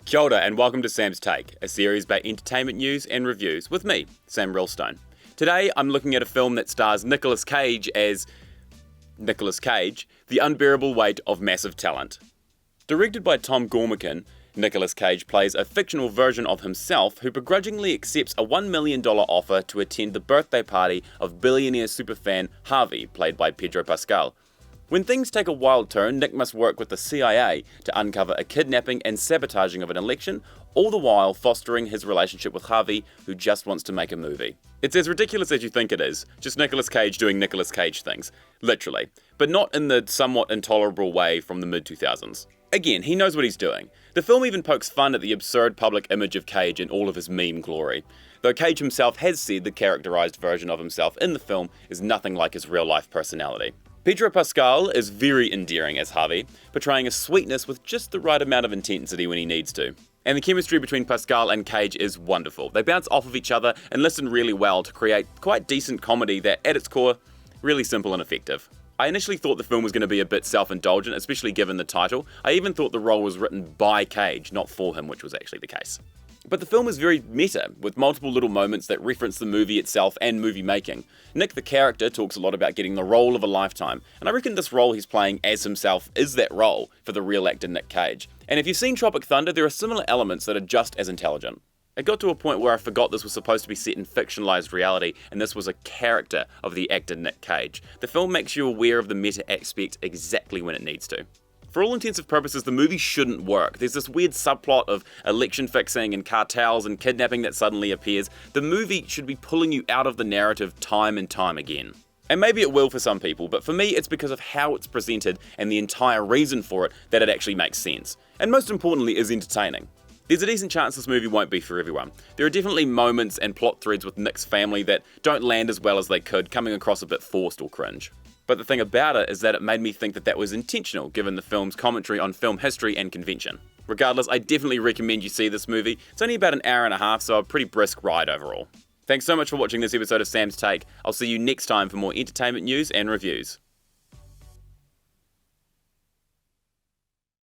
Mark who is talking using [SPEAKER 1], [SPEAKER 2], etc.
[SPEAKER 1] Kia ora and welcome to Sam's Take, a series about entertainment news and reviews with me, Sam Rillstone. Today I'm looking at a film that stars Nicolas Cage as Nicolas Cage, The Unbearable Weight of Massive Talent. Directed by Tom Gormican, Nicolas Cage plays a fictional version of himself who begrudgingly accepts a $1 million offer to attend the birthday party of billionaire superfan Javi, played by Pedro Pascal. When things take a wild turn, Nick must work with the CIA to uncover a kidnapping and sabotaging of an election, all the while fostering his relationship with Javi, who just wants to make a movie. It's as ridiculous as you think it is, just Nicolas Cage doing Nicolas Cage things, literally, but not in the somewhat intolerable way from the mid-2000s. Again, he knows what he's doing. The film even pokes fun at the absurd public image of Cage in all of his meme glory, though Cage himself has said the characterized version of himself in the film is nothing like his real-life personality. Pedro Pascal is very endearing as Javi, portraying a sweetness with just the right amount of intensity when he needs to. And the chemistry between Pascal and Cage is wonderful. They bounce off of each other and listen really well to create quite decent comedy that, at its core, really simple and effective. I initially thought the film was going to be a bit self-indulgent, especially given the title. I even thought the role was written by Cage, not for him, which was actually the case. But the film is very meta, with multiple little moments that reference the movie itself and movie making. Nick the character talks a lot about getting the role of a lifetime, and I reckon this role he's playing as himself is that role for the real actor Nick Cage. And if you've seen Tropic Thunder, there are similar elements that are just as intelligent. It got to a point where I forgot this was supposed to be set in fictionalized reality, and this was a character of the actor Nick Cage. The film makes you aware of the meta aspect exactly when it needs to. For all intensive purposes, the movie shouldn't work. There's this weird subplot of election fixing and cartels and kidnapping that suddenly appears. The movie should be pulling you out of the narrative time and time again. And maybe it will for some people, but for me it's because of how it's presented and the entire reason for it that it actually makes sense. And most importantly, is entertaining. There's a decent chance this movie won't be for everyone. There are definitely moments and plot threads with Nick's family that don't land as well as they could, coming across a bit forced or cringe. But the thing about it is that it made me think that that was intentional, given the film's commentary on film history and convention. Regardless, I definitely recommend you see this movie. It's only about an hour and a half, so a pretty brisk ride overall. Thanks so much for watching this episode of Sam's Take. I'll see you next time for more entertainment news and reviews.